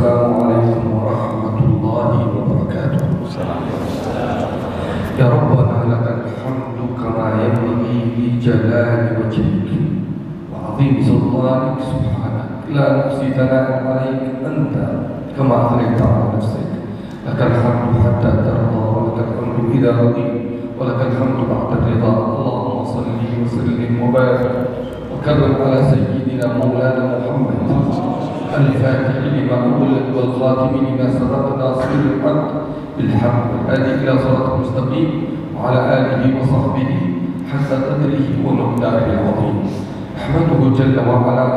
Assalamualaikum warahmatullahi wabarakatuh. Ya Rabbana lakal hamdu kama yanbaghi li jalali wajhik wa 'azimi sultanik subhanak la nuhsi thana'an 'alaik anta kama athnayta 'ala nafsik. Lakal hamdu hatta tarda wa lakal hamdu idza radit wa lakal hamdu ba'da ridha. Allahumma salli wa sallim wa barik wa karrim ala sayyidina maulana Muhammad الفاتح لما أغلق والخاتم لما سبق ناصر الحق بالحق والهادي إلى صراط المستقيم وعلى آله وصحبه حتى قدره ومقداره العظيم. أحمده جل وعلا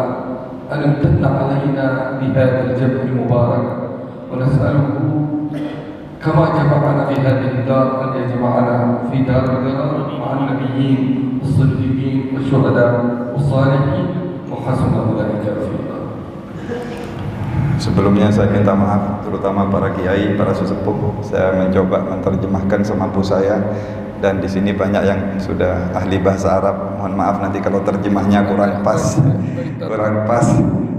أن امتن علينا بهذا الجمع المبارك ونسأله كما جمعنا في هذه الدار أن يجمعنا في دار القرار مع النبيين والصديقين والشهداء والصالحين وحسن أولئك رفيقا. Sebelumnya saya minta maaf terutama para kiai, para sesepuh. Saya mencoba menerjemahkan semampu saya dan di sini banyak yang sudah ahli bahasa Arab. Mohon maaf nanti kalau terjemahnya kurang pas.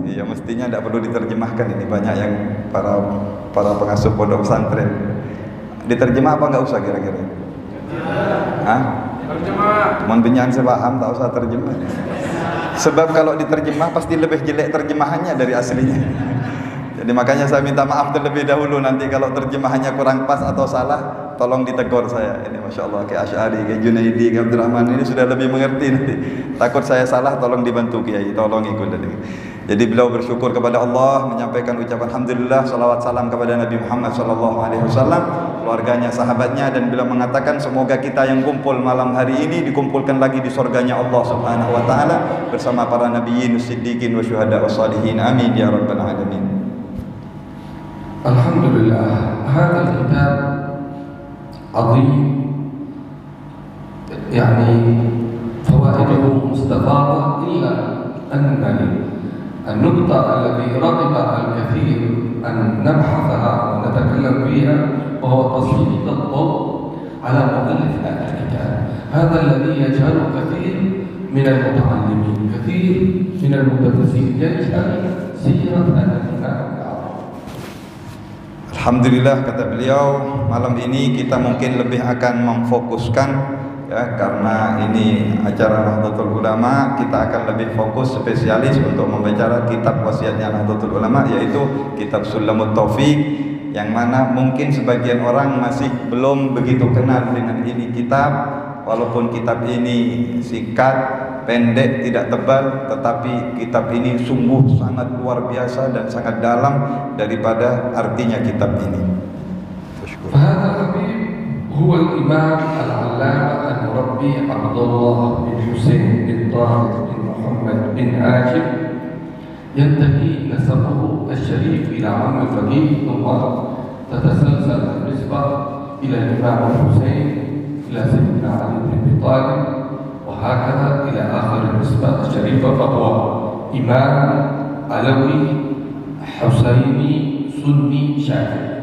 Ya mestinya tidak perlu diterjemahkan, ini banyak yang para pengasuh pondok pesantren. Diterjemah apa enggak usah kira-kira? Hah? Terjemah. Mohon pinjam saya paham, tak usah terjemah. Sebab kalau diterjemah pasti lebih jelek terjemahannya dari aslinya. Jadi makanya saya minta maaf terlebih dahulu, nanti kalau terjemahannya kurang pas atau salah tolong ditegur saya. Ini Masya Allah, kayak Asy'ari, kayak Junaidi, kayak Abdurrahman ini sudah lebih mengerti nanti. Takut saya salah tolong dibantu kiai, tolong ikut. Jadi beliau bersyukur kepada Allah, menyampaikan ucapan alhamdulillah, salawat salam kepada Nabi Muhammad SAW, keluarganya, sahabatnya, dan beliau mengatakan semoga kita yang kumpul malam hari ini dikumpulkan lagi di surganya Allah Subhanahu wa taala bersama para nabiyyin, siddiqin, wa syuhada, wa salihin. Amin ya rabbal alamin. Alhamdulillah, هذا الكتاب عظيم يعني فوائده مستفاضة إلا أنني النقطة التي رغب الكثير أن نبحثها ونتكلم فيها وهو تسليط الضوء على مؤلف هذا الكتاب. هذا الذي يجهل كثير من المتعلمين، كثير من المدرسين يجهل سيرة هذا الكتاب. Alhamdulillah, kata beliau, malam ini kita mungkin lebih akan memfokuskan ya, karena ini acara Nahdlatul Ulama, kita akan lebih fokus spesialis untuk membaca kitab wasiatnya Nahdlatul Ulama, yaitu kitab Sulamut Taufiq, yang mana mungkin sebagian orang masih belum begitu kenal dengan ini kitab. Walaupun kitab ini singkat, pendek, tidak tebal, tetapi kitab ini sungguh sangat luar biasa dan sangat dalam daripada artinya kitab ini. فهذا الحبيب هو الإمام العلامة المربي عبد الله بن حسين بن طاهر بن محمد بن هاشم، ينتهي نسبه الشريف إلى عم الفقيه ثم تتسلسل النسبة إلى الإمام الحسين إلى سيدنا علي بن أبي طالب وهكذا إلى آخر النسبة الشريفة، فهو إمام علوي حسيني سني شافعي.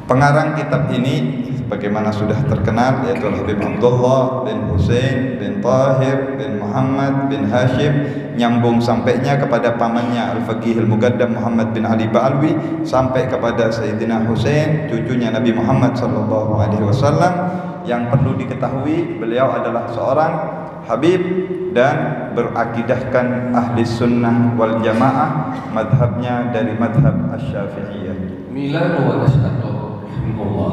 Pengarang kitab ini sebagaimana sudah terkenal yaitu Habib Abdullah bin Husain bin Tahir bin Muhammad bin Hashim, nyambung sampainya kepada pamannya Al-Faqih Al-Muqaddam Muhammad bin Ali Ba'alwi sampai kepada Sayyidina Husain, cucunya Nabi Muhammad SAW. Yang perlu diketahui, beliau adalah seorang habib dan berakidahkan ahli sunnah wal jamaah, madhabnya dari madhab Asy-Syafi'iyah. Milad wa nash'atuh rahimahullah.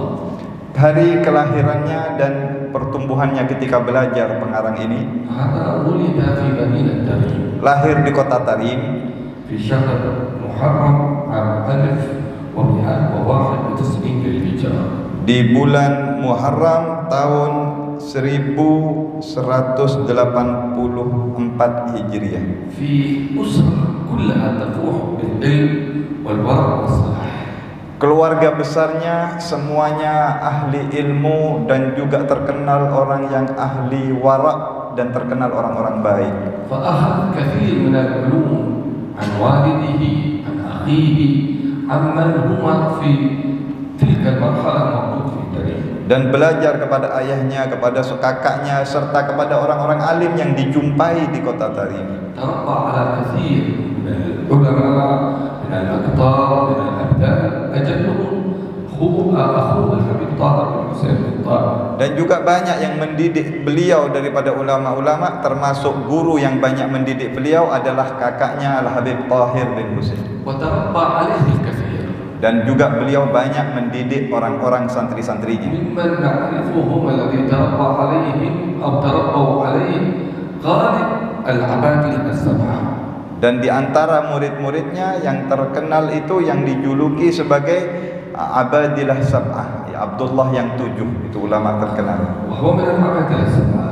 Hari kelahirannya dan pertumbuhannya ketika belajar pengarang ini, lahir di kota Tarim di syahr Muharram am 1191 Hijrah, di bulan Muharram tahun 1184 Hijriah. Fi usrah kullaha tafuh bil ilm wal wara' was salah. Keluarga besarnya semuanya ahli ilmu dan juga terkenal orang yang ahli wara' dan terkenal orang-orang baik. Fa'ahad kathir min al-ulum an walidihi, an akhihi, amman huma fi tilka al-marhala mawjud fi tarikh. dan belajar kepada ayahnya, kepada kakaknya, serta kepada orang-orang alim yang dijumpai di kota Tarim. تربى على كثير من العلماء من الأقطار من الأبدال أجلهم أخوه الحبيب طاهر بن حسين بن طاهر. Dan juga banyak yang mendidik beliau daripada ulama-ulama, termasuk guru yang banyak mendidik beliau adalah kakaknya Al-Habib Tahir bin Husain. وتربى عليه الكثير. Dan juga beliau banyak mendidik orang-orang santri-santrinya. ممن نعرفهم الذي تربى عليهم أو تربوا عليه غالب العبادلة السبعة. Dan di antara murid-muridnya yang terkenal itu yang dijuluki sebagai Abadilah Sab'ah, ya, Abdullah yang 7, itu ulama terkenal. وهو من العبادلة السبعة.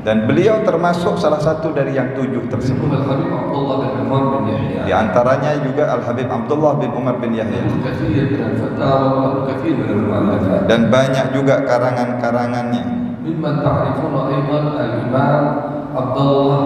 Dan beliau termasuk salah satu dari yang 7 tersebut. منهم الحبيب عبد الله بن عمر بن يحيى. Di antaranya juga Al-Habib Abdullah bin Umar bin Yahya. كثير من الفتاوى وكثير من المؤلفات. Dan banyak juga karangan-karangannya. ممن تعرفون أيضا الإمام عبد الله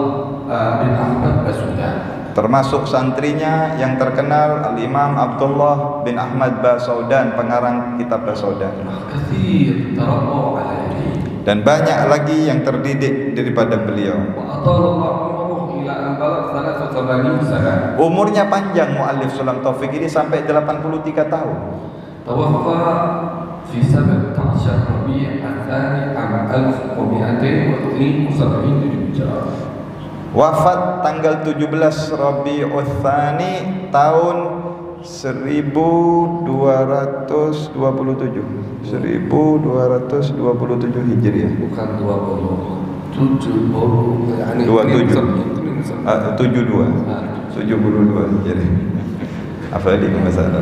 بن أحمد بسودان. Termasuk santrinya yang terkenal Al-Imam Abdullah bin Ahmad Basaudan, pengarang kitab Basaudan. كثير تربوا عليه. Dan banyak lagi yang terdidik daripada beliau. وأطال الله عمره إلى أن بلغ 83 سنة. Umurnya panjang muallif Sulam Taufik ini sampai 83 tahun. توفى في 17 ربيع الثاني عام 1272 للهجرة. Wafat tanggal 17 Rabiul Tsani tahun 1227 Hijriah. Bukan 27 يعني 72 Hijriah. Apa ini masalah?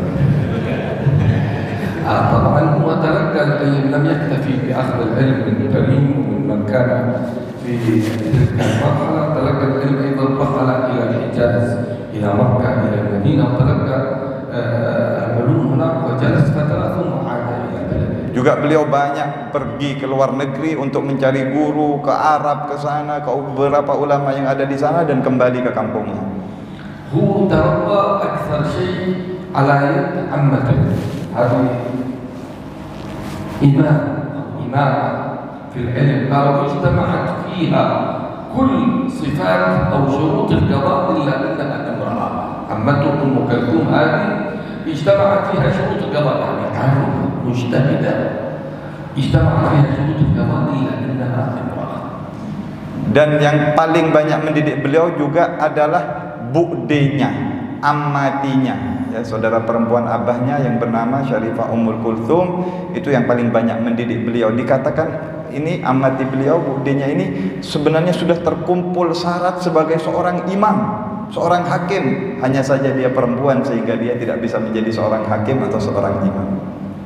طبعا هو تلقى العلم، لم يكتفي بأخذ العلم من تميم ومن كان في تلك المرحلة، تلقى العلم أيضا رحل إلى الحجاز إلى مكة إلى المدينة وتلقى العلوم هناك وجلس فترة ثم عاد إلى بلده. Juga beliau banyak pergi ke luar negeri untuk mencari guru, ke Arab, ke sana, ke beberapa ulama yang ada di sana dan kembali ke kampungnya. هو تربى أكثر شيء على يد عمته، هذه إمامة في العلم، قالوا اجتمعت فيها كل صفات أو شروط القضاء إلا أنها امرأة. عمته أم كلثوم هذه اجتمعت فيها شروط القضاء، يعني عالمة مجتهدة اجتمعت فيها شروط القضاء إلا أنها امرأة. Dan yang paling banyak mendidik beliau juga adalah budenya, ammatinya, ya, saudara perempuan abahnya yang bernama Syarifah Ummul Kulthum, itu yang paling banyak mendidik beliau. Dikatakan ini amati beliau, budenya ini sebenarnya sudah terkumpul syarat sebagai seorang imam, seorang hakim, hanya saja dia perempuan sehingga dia tidak bisa menjadi seorang hakim atau seorang imam.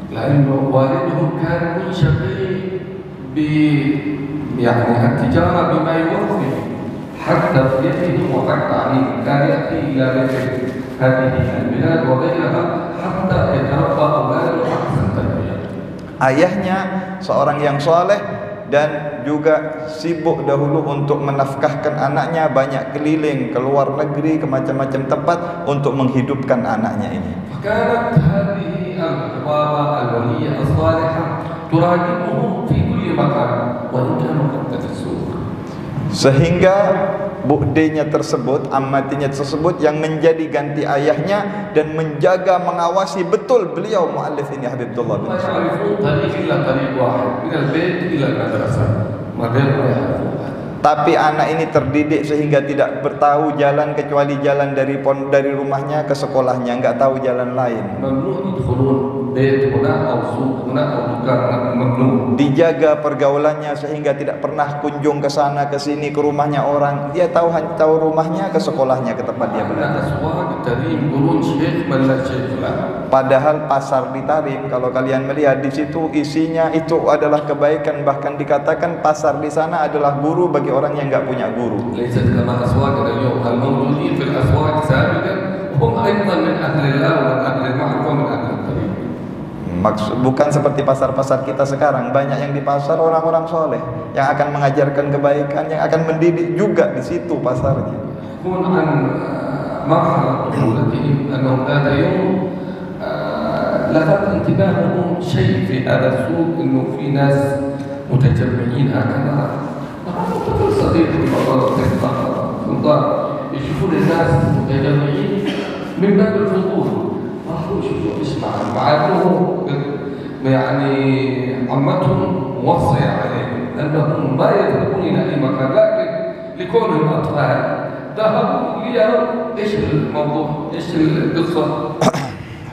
لأنه والدهم كان منشغل يعني التجارة بما يوفي حتى في يده وقت تعليم، كان يأتي إلى بيت هذه البلاد وغيرها حتى يتربى أولاده أحسن تربية. Ayahnya seorang yang soleh dan juga sibuk dahulu untuk menafkahkan anaknya, banyak keliling ke luar negeri, ke macam-macam tempat untuk menghidupkan anaknya ini. فكانت هذه البابا الولية الصالحة تراقبه في كل مكان وإن كانوا قد تفسوه. Sehingga budenya tersebut, amatinya tersebut yang menjadi ganti ayahnya dan menjaga, mengawasi betul beliau muallif ini Habibullah bin ما Husain. يعرفون طريق إلا طريق واحد من البيت إلى المدرسة، ما غير ما يعرفون. Tapi anak ini terdidik sehingga tidak bertahu jalan kecuali jalan dari rumahnya ke sekolahnya, enggak tahu jalan lain. ممنوع يدخلون بيت هنا أو سوق هنا أو دكان، ممنوع. Dijaga pergaulannya sehingga tidak pernah kunjung ke sana ke sini ke rumahnya orang. Dia tahu rumahnya, ke sekolahnya, ke tempat dia belajar. أسواق التريم يقولون شيخ من لا شيخ لا. Padahal pasar di Tarim, kalau kalian melihat di situ isinya itu adalah kebaikan, bahkan dikatakan pasar di sana adalah guru bagi orang yang enggak punya guru. ليست كما أسواقنا اليوم، الموجودين في الأسواق سابقا هم أيضا من أهل الله ومن أهل المعرفة ومن أهل الطريق. Bukan seperti pasar-pasar kita sekarang, banyak yang di pasar orang-orang soleh yang akan mengajarkan kebaikan, yang akan mendidik juga di situ pasarnya. يكون عن مرحلة طفولتهم أنهم ذات يوم لفت انتباههم شيء في هذا السوق، انه في ناس متجمعين هكذا، طفل صغير في المطار يشوفون الناس متجمعين من باب الفضول، راحوا يشوفوا ايش مع انه يعني عمتهم موصية عليهم انهم ما يذهبون الى اي مكان، لكن لكونهم اطفال ذهبوا ليروا ايش الموضوع، ايش القصة.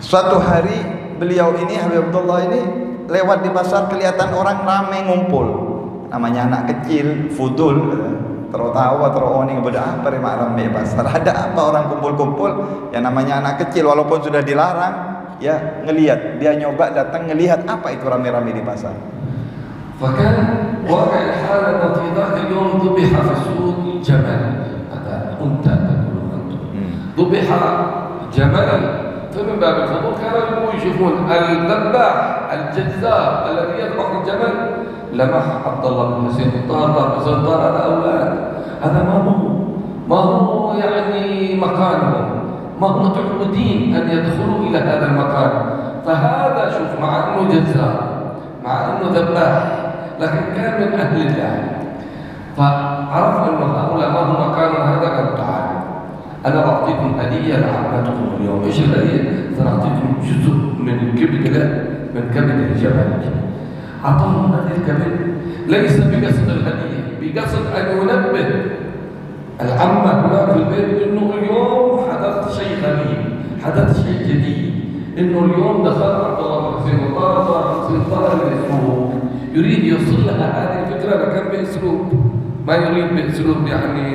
Suatu hari beliau ini, Habib Abdullah ini lewat di pasar, kelihatan orang ramai ngumpul. Namanya anak kecil, fudul, tertawa, terowongi, beda apa remak ramai pasar. Ada apa orang kumpul-kumpul? Yang namanya anak kecil, walaupun sudah dilarang, ya ngelihat, dia nyoba datang ngelihat apa itu ramai-ramai di pasar. فكان واقع الحال أن في ذاك اليوم ذبح في السوق جمل، هذا أنثى تقول أنتم، ذبح جمل، فمن باب الفضول كانوا يشوفون الذباح الجزار الذي يذبح الجمل لمح عبد الله بن حسين طار بزنطار الأولاد، هذا ما هو يعني مكانهم، ما هم متعودين أن يدخلوا إلى هذا المكان، فهذا شوف مع أنه جزار مع أنه ذباح لكن كان من أهل الله، فعرف أن هؤلاء ما هم مكانهم، هذا قال تعالى أنا بعطيكم هدية لعمتكم اليوم، إيش الهدية؟ سنعطيكم جزء من كبد الجبل. أعطاهم هذه الكبد ليس بقصد الهدية، بقصد أن ينبه العمة هناك في البيت إنه اليوم حدث شيء غريب، حدث شيء جديد، إنه اليوم دخل عبد الله بن حسين وطار الأسلوب، يريد يوصل لها هذه الفكرة لكن بأسلوب، ما يريد بأسلوب يعني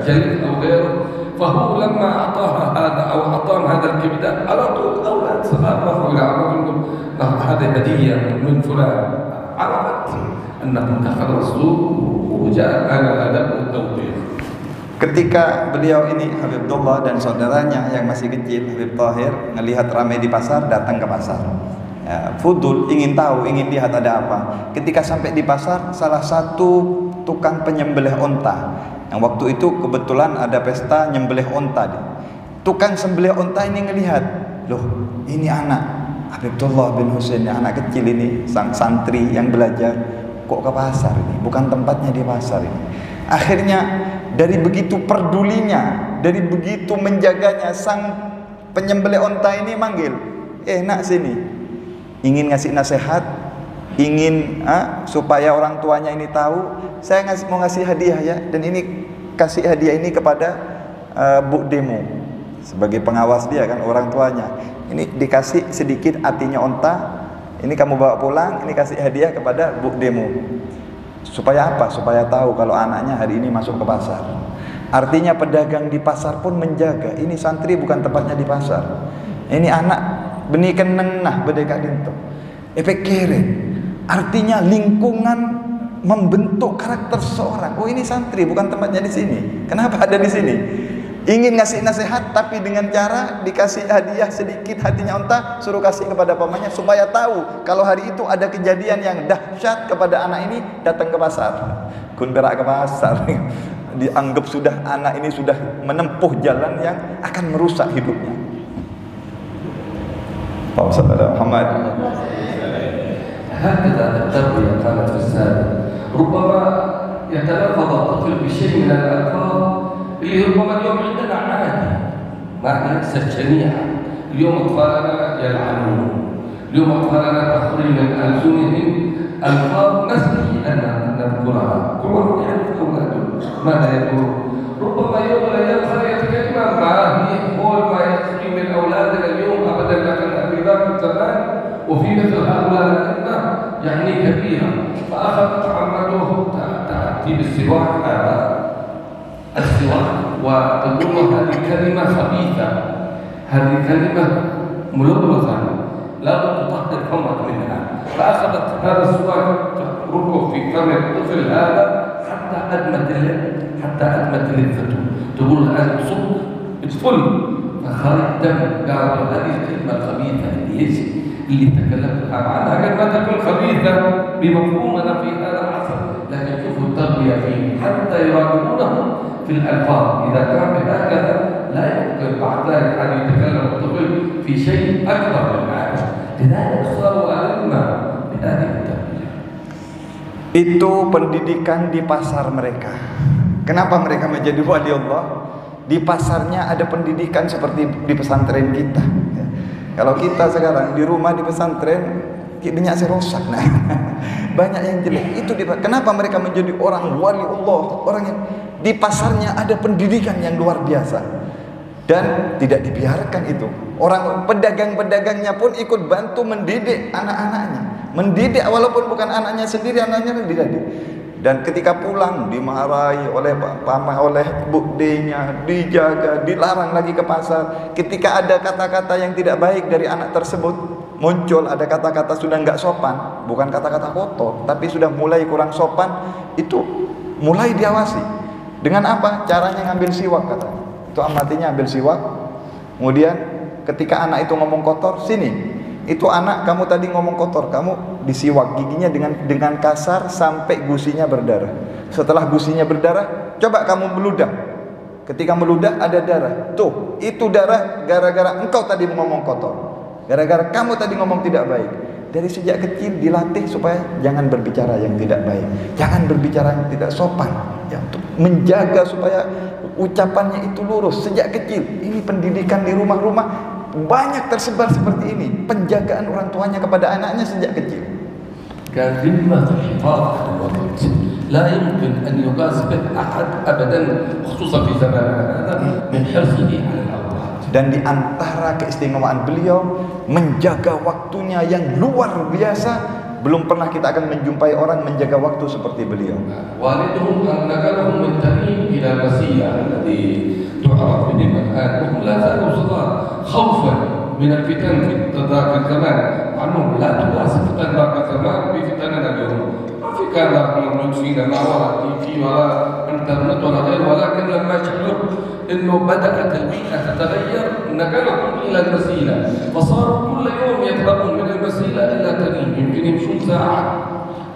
جلد أو غيره. فهو لما أعطاها هذا أو أعطاهم هذا الكبدة على طول أولاد صغار راحوا إلى عمهم، هذه هدية من فلان، عرفت أنهم دخلوا السوق وجاء أنا الأدب والتوضيح. Ketika beliau ini, Habib Abdullah dan saudaranya yang masih kecil, Habib Tahir, melihat ramai di pasar, datang ke pasar. Ya, fudul, ingin tahu, ingin lihat ada apa. Ketika sampai di pasar, salah satu tukang penyembelih onta, yang waktu itu kebetulan ada pesta nyembelih onta. Tukang sembelih onta ini ngelihat, loh ini anak Habib Abdullah bin Husain, anak kecil ini, sang santri yang belajar, kok ke pasar ini, bukan tempatnya di pasar ini. Akhirnya dari begitu pedulinya, dari begitu menjaganya, sang penyembelih onta ini manggil, nak sini, ingin ngasih nasihat, ingin supaya orang tuanya ini tahu, saya mau ngasih hadiah ya, dan ini kasih hadiah ini kepada Bu Demo sebagai pengawas dia kan, orang tuanya. Ini dikasih sedikit hatinya onta, ini kamu bawa pulang, ini kasih hadiah kepada Bu Demo. Supaya apa? Supaya tahu kalau anaknya hari ini masuk ke pasar. Artinya pedagang di pasar pun menjaga, ini santri bukan tempatnya di pasar. Ini anak benih keneng nah berdeka dinto. Efek kere. Artinya lingkungan membentuk karakter seseorang. Oh ini santri bukan tempatnya di sini. Kenapa ada di sini? Ingin ngasih nasihat tapi dengan cara dikasih hadiah sedikit hatinya onta, suruh kasih kepada pamannya supaya tahu kalau hari itu ada kejadian yang dahsyat kepada anak ini, datang ke pasar. Kun berak ke pasar. Dianggap sudah anak ini sudah menempuh jalan yang akan merusak hidupnya. Allahumma shalli ala Muhammad. هكذا التربية كانت في السابق، ربما يتلفظ الطفل بشيء من الألفاظ اللي ربما اليوم عندنا عادي، ما ليست شنيعة. اليوم أطفالنا يلعنون، اليوم أطفالنا تخرج من ألسنهم ألفاظ نسبي أن نذكرها، كلهم يعرف أولادهم ماذا يقولون. ربما يوم من الأيام يتكلم معه يقول ما يخرج من أولادنا اليوم أبدا، لكن في ذاك الزمان وفي مثل هؤلاء الأئمة يعني كبيرة. فأخذت عمته تأتي بالسواك هذا السواك وتقول هذه كلمة خبيثة، هذه كلمة ملوثة لا تطهر فمك منها. فأخذت هذا السواك تتركه في فم الطفل هذا حتى أدمت لذته، تقول هذا صوت ادخل، فخرج دم. قالوا هذه الكلمة الخبيثة اللي تكلمتها عنها قد ما تكون خبيثة بمفهومنا في هذا العصر، لكن شوفوا التربية فيه حتى يراقبونه في الألفاظ. إذا كان بهكذا لا يمكن بعد ذلك أن يتكلم الطفل في شيء أكبر من العالم. لذلك صاروا أئمة بهذه التربية. Itu pendidikan di pasar mereka. Kenapa mereka menjadi wali Allah? Di pasarnya ada pendidikan seperti di pesantren kita. Kalau kita sekarang di rumah di pesantren, banyak yang rusak, nah. Banyak yang jelek. Itu kenapa mereka menjadi orang wali Allah? Orang yang di pasarnya ada pendidikan yang luar biasa. Dan tidak dibiarkan itu. Orang pedagang-pedagangnya pun ikut bantu mendidik anak-anaknya. Mendidik walaupun bukan anaknya sendiri, anaknya dididik. Dan ketika pulang dimarahi oleh paman, oleh budenya, dijaga, dilarang lagi ke pasar. Ketika ada kata-kata yang tidak baik dari anak tersebut, muncul ada kata-kata sudah nggak sopan, bukan kata-kata kotor, tapi sudah mulai kurang sopan, itu mulai diawasi. Dengan apa? Caranya ngambil siwak katanya. Itu amatinya ambil siwak. Kemudian ketika anak itu ngomong kotor, sini. Itu anak kamu tadi ngomong kotor, kamu disiwak giginya dengan kasar sampai gusinya berdarah. Setelah gusinya berdarah, coba kamu meludah. Ketika meludah ada darah. Tuh, itu darah gara-gara engkau tadi ngomong kotor. Gara-gara kamu tadi ngomong tidak baik. Dari sejak kecil dilatih supaya jangan berbicara yang tidak baik, jangan berbicara yang tidak sopan, ya, untuk menjaga supaya ucapannya itu lurus sejak kecil. Ini pendidikan di rumah-rumah banyak tersebar seperti ini, penjagaan orang tuanya kepada anaknya sejak kecil. كذمة الحفاظ على الوقت لا يمكن أن يقاس به أحد أبدا، خصوصا في زماننا هذا من حرصه على الأوقات. Dan di antara keistimewaan beliau menjaga waktunya yang luar biasa, belum pernah kita akan menjumpai orang menjaga waktu seperti beliau. والدهم نقلهم من تميم إلى مسيلة الذي تعرف بهم الآن وهم لا زالوا صغار خوفا من الفتن في ذاك الزمان، عنهم لا توازن فتن ذاك الزمان بفتننا اليوم. ما في كان ذاك الموجود فينا لا ولا تي في ولا انترنت ولا غيره، ولكن لما شعروا انه بدأت البيئة تتغير نقلهم إلى المسيلة، فصاروا كل يوم يذهبون من المسيلة إلى تميم، يمكن يمشون ساعة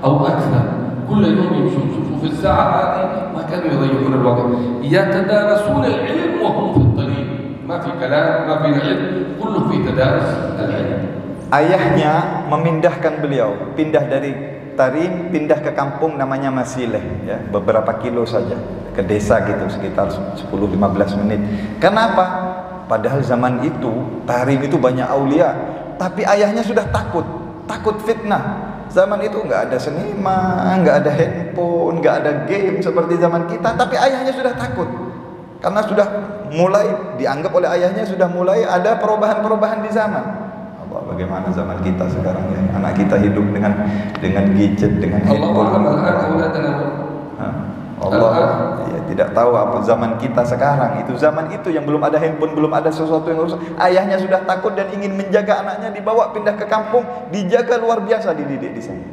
أو أكثر كل يوم يمشون. شوفوا في الساعة هذه ما كانوا يضيعون الوقت، يتدارسون العلم وهم في الطريق، ما في كلام ما في علم، كله في تدارس العلم. Ayahnya memindahkan beliau, pindah dari Tarim, pindah ke kampung namanya Masileh, ya, beberapa kilo saja, ke desa gitu, sekitar 10-15 menit. Kenapa? Padahal zaman itu Tarim itu banyak aulia, tapi ayahnya sudah takut fitnah. Zaman itu nggak ada seniman, nggak ada handphone, nggak ada game seperti zaman kita, tapi ayahnya sudah takut karena sudah mulai dianggap oleh ayahnya sudah mulai ada perubahan-perubahan di zaman. Bagaimana zaman kita sekarang, ya? Anak kita hidup dengan gadget, dengan handphone. Allah ya, tidak tahu apa zaman kita sekarang. Itu zaman itu yang belum ada handphone, belum ada sesuatu yang urus. Ayahnya sudah takut dan ingin menjaga anaknya, dibawa pindah ke kampung, dijaga luar biasa, dididik di sana.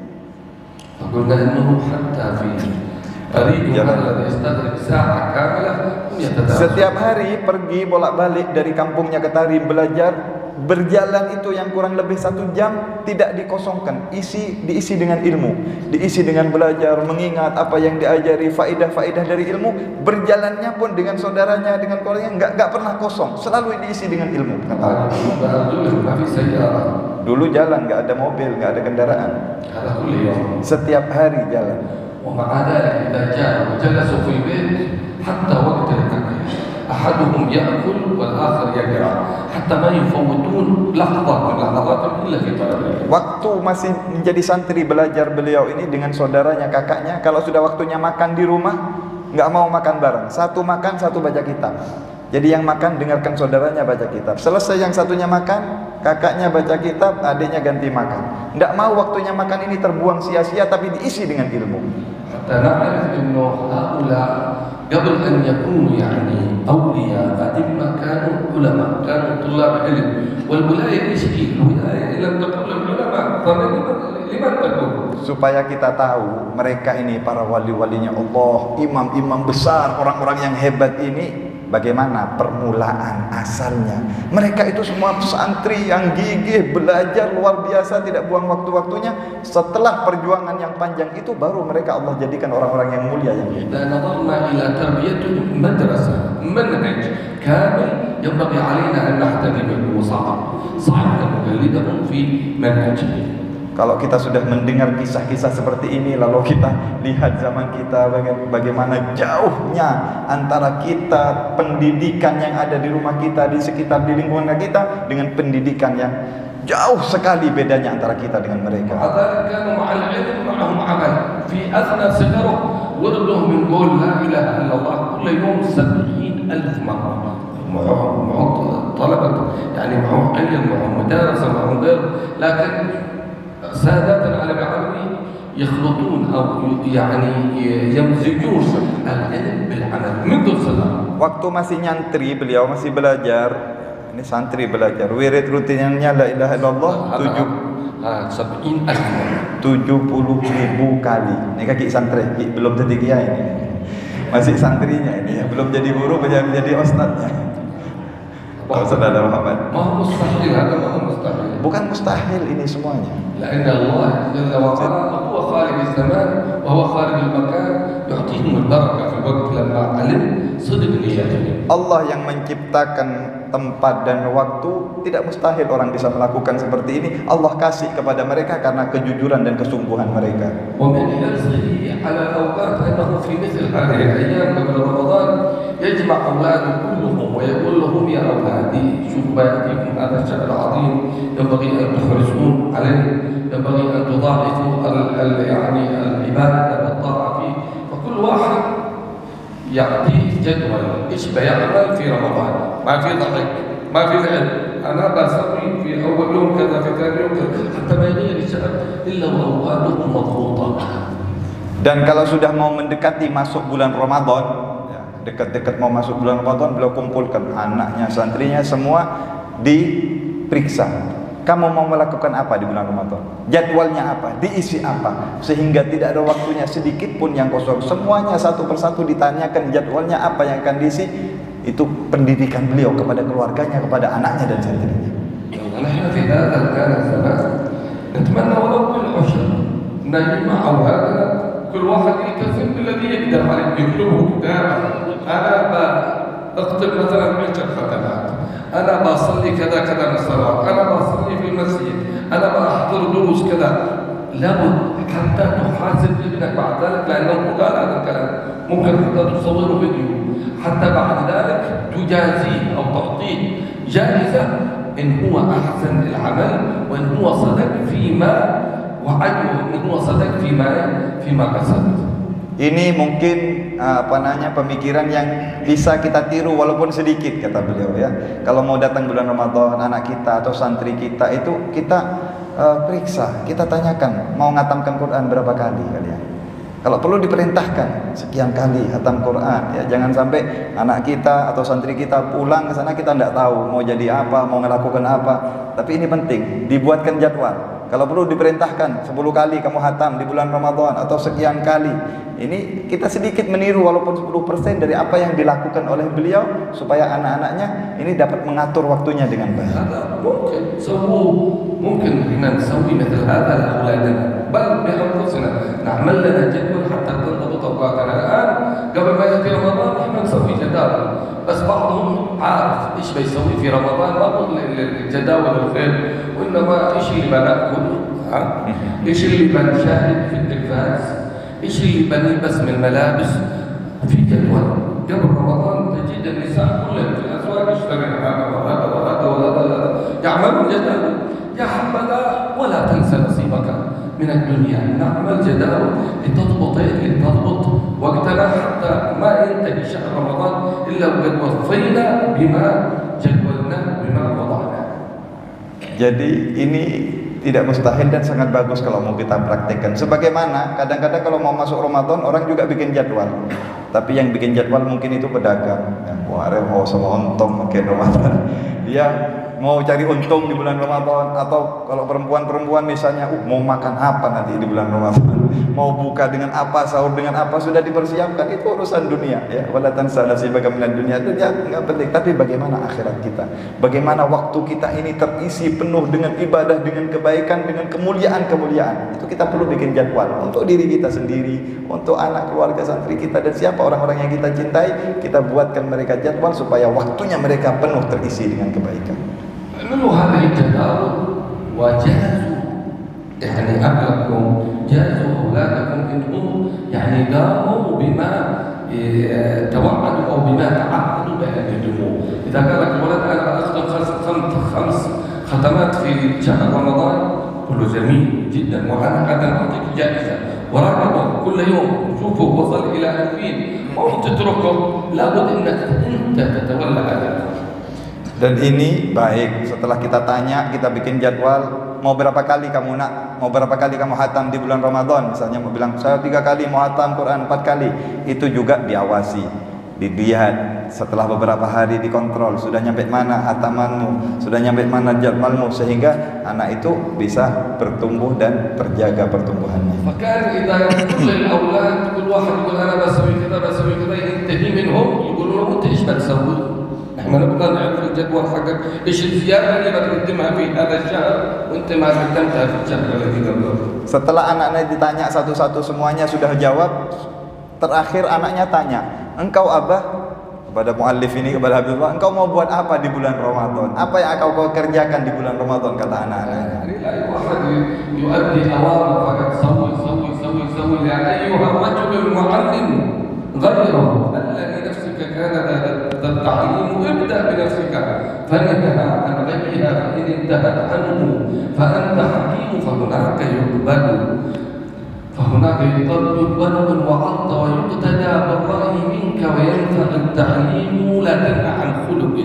Setiap hari pergi bolak-balik dari kampungnya ke Tarim belajar. Berjalan itu yang kurang lebih 1 jam tidak dikosongkan, diisi dengan ilmu, diisi dengan belajar, mengingat apa yang diajari, faidah-faidah dari ilmu. Berjalannya pun dengan saudaranya, dengan koleganya nggak pernah kosong, selalu diisi dengan ilmu. Dulu jalan, nggak ada mobil, nggak ada kendaraan, setiap hari jalan. حتى وقت الأكل أحدهم يأكل والآخر يقرأ حتى ما يفوتون لحظة من لحظات إلا في طلب العلم. Waktu masih menjadi santri belajar beliau ini dengan saudaranya, kakaknya, kalau sudah waktunya makan di rumah nggak mau makan bareng, satu makan satu baca kitab. Jadi yang makan dengarkan saudaranya baca kitab. Selesai yang satunya makan, kakaknya baca kitab, adiknya ganti makan. Nggak mau waktunya makan ini terbuang sia-sia, tapi diisi dengan ilmu. حتى نعرف إنه هؤلاء قبل أن يكونوا يعني أولياء أئمة كانوا علماء، كانوا طلاب علم، والولاية إيش هي؟ الولاية إن لم تكن للعلماء فلمن تكون؟ Supaya kita tahu mereka ini para wali-walinya Allah, imam-imam besar, orang-orang yang hebat ini bagaimana permulaan asalnya. Mereka itu semua santri yang gigih, belajar luar biasa, tidak buang waktu-waktunya. Setelah perjuangan yang panjang itu baru mereka Allah jadikan orang-orang yang mulia yang ini. Dan nadarna ila tarbiyatihim madrasah manhaj kamil yanbaghi alaina an nahtadimahu wa sa'ad nuqallidahum fi manhajihim. Kalau kita sudah mendengar kisah-kisah seperti ini, lalu kita lihat zaman kita bagaimana jauhnya antara kita, pendidikan yang ada di rumah kita, di sekitar, di lingkungan kita, dengan pendidikan yang jauh sekali bedanya antara kita dengan mereka. سادتنا على العلم يخلطون أو يعني يمزجون العلم بالعمل منذ الصغر. Waktu masih nyantri, beliau masih belajar. Ini santri belajar. Wirid rutinnya la ilaha illallah 70.000 kali. Ini kaki santri, belum jadi kiai ini. Masih santrinya ini, belum jadi guru, belum jadi ustadznya. Saudara Muhammad. Bukan mustahil ini semuanya. لأن الله جل وعلا هو خالق الزمان وهو خالق المكان يعطيهم البركة في الوقت لما علم صدق نياتهم. Allah yang menciptakan tempat dan waktu, tidak mustahil orang bisa melakukan seperti ini. Allah kasih kepada mereka karena kejujuran dan kesungguhan mereka. ومن حرصه على الأوقات أنه في مثل هذه الأيام قبل رمضان يجمع أولاده كلهم ويقول لهم يا أولادي شوفوا بياتكم هذا الشهر العظيم ينبغي أن تحرصون عليه، ينبغي أن تضاعفوا يعني العبادة والطاعة فيه. فكل واحد يعطيه جدول إيش بيعمل في رمضان، ما في ضحك، ما في لعب. أنا بسوي في أول يوم كذا، في ثاني يوم كذا، حتى ما يغير الشهر إلا وأوقاته مضغوطة. Dan kalau sudah mau mendekati masuk bulan Ramadan, dekat-dekat mau masuk bulan Ramadan, beliau kumpulkan anaknya, santrinya semua diperiksa. Kamu mau melakukan apa di bulan Ramadan? Jadwalnya apa? Diisi apa? Sehingga tidak ada waktunya sedikit pun yang kosong. Semuanya satu persatu ditanyakan jadwalnya apa yang akan diisi. Itu pendidikan beliau kepada keluarganya, kepada anaknya dan santrinya. نحن في هذا الزمان نتمنى ولو بالعشر نجمع هذا كل واحد يلتزم بالذي يقدر عليه، يكتبه كتاب. أنا بكتب مثلا 10 ختمات، أنا بصلي كذا كذا من الصلوات، أنا بصلي في المسجد، أنا بحضر دروس كذا. لابد حتى تحاسب ابنك بعد ذلك، لأنه قال هذا الكلام ممكن حتى تصوره فيديو، حتى بعد ذلك تجازيه أو تعطيه جائزة إن هو أحسن العمل وإن هو صدق فيما وعده، إن هو صدق فيما قصد. Ini mungkin pemikiran yang bisa kita tiru walaupun sedikit, kata beliau ya. Kalau mau datang bulan Ramadan, anak kita atau santri kita itu kita periksa, kita tanyakan mau ngatamkan Quran berapa kali kalian. Kalau perlu diperintahkan sekian kali hatam Quran ya. Jangan sampai anak kita atau santri kita pulang ke sana kita tidak tahu mau jadi apa, mau melakukan apa. Tapi ini penting, dibuatkan jadwal. Kalau perlu diperintahkan 10 kali kamu hatam di bulan Ramadan atau sekian kali. Ini kita sedikit meniru walaupun 10% dari apa yang dilakukan oleh beliau supaya anak-anaknya ini dapat mengatur waktunya dengan baik. ممكن احنا نسوي مثل هذا لاولادنا بل بانفسنا، نعمل لنا جدول حتى تنضبط اوقاتنا. الان قبل ما ياتي رمضان احنا نسوي جداول، بس بعضهم عارف ايش بيسوي في رمضان، ما هو الجداول الخير، وانما ايش اللي بناكل، ايش اللي بنشاهد في التلفاز، ايش اللي بنلبس من ملابس. في جدول قبل رمضان تجد النساء كلها في الاسواق يشترين هذا وهذا وهذا وهذا، يعملون جداول. يا حبذا ولا تنسى نصيبك من الدنيا. نعمل جداول لتضبط وقتنا حتى ما ينتهي شهر رمضان إلا وقد وفينا بما جدولنا بما وضعنا. Jadi ini tidak mustahil dan sangat bagus kalau mau kita praktekkan. Sebagaimana kadang-kadang kalau mau masuk Ramadan orang juga bikin jadwal. Tapi yang bikin jadwal mungkin itu pedagang. Wah, mau sama ontong makin Ramadan. Dia mau cari untung di bulan Ramadan, atau kalau perempuan-perempuan misalnya mau makan apa nanti di bulan Ramadan, mau buka dengan apa, sahur dengan apa, sudah dipersiapkan. Itu urusan dunia ya. Wala tansa nasibaka minad dunya, itu ya enggak penting. Tapi bagaimana akhirat kita? Bagaimana waktu kita ini terisi penuh dengan ibadah, dengan kebaikan, dengan kemuliaan-kemuliaan. Itu kita perlu bikin jadwal untuk diri kita sendiri, untuk anak keluarga santri kita, dan siapa orang-orang yang kita cintai. Kita buatkan mereka jadwal supaya waktunya mereka penuh terisi dengan kebaikan. اعملوا هذه التداول وجهزوا يعني أهلكم، جهزوا أولادكم إنهم يعني قاموا بما توعدوا أو بما تعهدوا بأن يقوموا. إذا قال لك الولد أنا أختم 5 ختمات في شهر رمضان، كله جميل جدا وأنا أعطيك جائزة، وراقبه كل يوم شوفوا وصل إلى 2000، ما تتركه، لابد أنك أنت تتولى هذا. Dan ini baik, setelah kita tanya, kita bikin jadwal, mau berapa kali kamu nak, mau berapa kali kamu hatam di bulan Ramadan. Misalnya mau bilang, saya 3 kali mau hatam Quran 4 kali. Itu juga diawasi, dilihat, setelah beberapa hari dikontrol, sudah nyampe mana hatamanmu, sudah nyampe mana jadwalmu, sehingga anak itu bisa bertumbuh dan terjaga pertumbuhannya. Maka kita كل الأولاد كل واحد يقول أنا بسوي كذا بسوي كذا، ينتهي منهم يقولوا له أنت إيش بتسوي؟ احنا نبغى نعرف الجدول حقك، ايش الزياده اللي بتقدمها في هذا الشهر وانت ما قدمتها في الشهر الذي قبله. Setelah anak-anak ditanya satu-satu semuanya sudah jawab, terakhir anaknya tanya, engkau abah, kepada muallif ini, kepada Habibullah, engkau mau buat apa di bulan Ramadan? Apa yang kau kerjakan di bulan Ramadan? Kata anak-anaknya. يؤدي أوامر فقط سوي سوي سوي سوي، يا أيها الرجل المعلم غيره ألا لنفسك كان ذا التعليم، ابدأ بنفسك فانتهى عن غيرها، فإن انتهت عنه فأنت حكيم، فهناك يقبل من وعظت ويقتدى بالرأي منك، وينفع التعليم لا تنهى عن خلق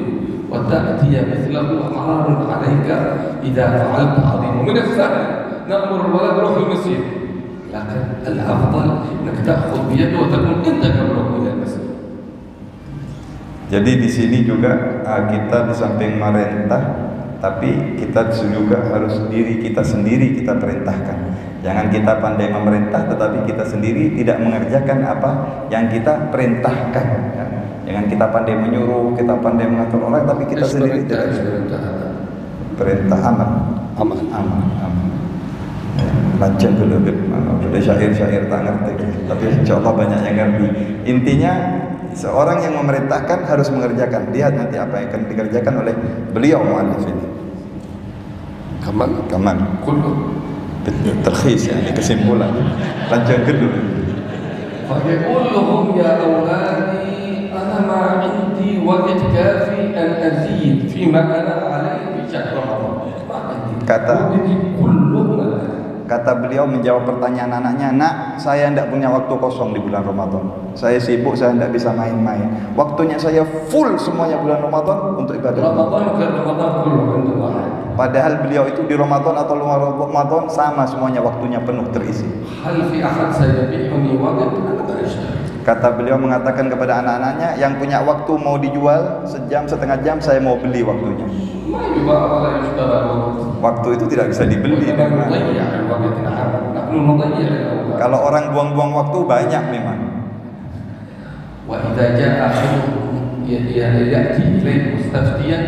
وتأتي مثله عار عليك إذا فعلت عظيم. من السهل نأمر الولد روح المسجد، لكن الأفضل أنك تأخذ بيده وتكون أنت قبله إلى المسجد. Jadi di sini juga kita di samping merintah, tapi kita juga harus diri kita sendiri kita perintahkan. Jangan kita pandai memerintah, tetapi kita sendiri tidak mengerjakan apa yang kita perintahkan. Jangan kita pandai menyuruh, kita pandai mengatur orang, tapi kita sendiri tidak perintah amal. Lancar dulu, ada syair-syair tak ngerti, tapi insya Allah banyak yang ngerti. Intinya seorang yang memerintahkan harus mengerjakan. Lihat nanti apa yang akan dikerjakan oleh beliau muallif ini. Kaman. Kullu. Terkhis, yani kesimpulan. Lanjutkan dulu. فيقول لهم يا أولادي أنا ما عندي وقت كافي أن أزيد فيما أنا عليه في شهر رمضان. Kata beliau menjawab pertanyaan anaknya, nak, saya tidak punya waktu kosong di bulan Ramadan. Saya sibuk, saya tidak bisa main-main. Waktunya saya full semuanya bulan Ramadan untuk ibadah. Padahal beliau itu di Ramadan atau luar Ramadan sama semuanya, waktunya penuh terisi. Kata beliau mengatakan kepada anak-anaknya, yang punya waktu mau dijual sejam, setengah jam, saya mau beli waktunya. Waktu itu tidak bisa dibeli. Kalau orang buang-buang waktu banyak memang. وإذا جاء أحدهم يأتي إليه مستفتيا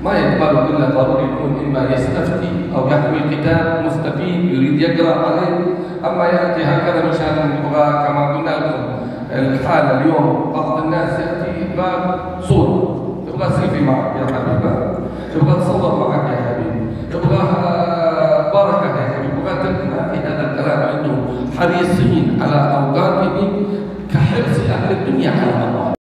ما يقبل إلا ضروري يكون إما يستفتي أو يحمل كتاب مستفيد يريد يقرأ عليه، أما يأتي هكذا مشان يبغى كما قلنا لكم الحالة اليوم بعض الناس يأتي يبغى صورة، يبغى سيلفي معك يا حبيبي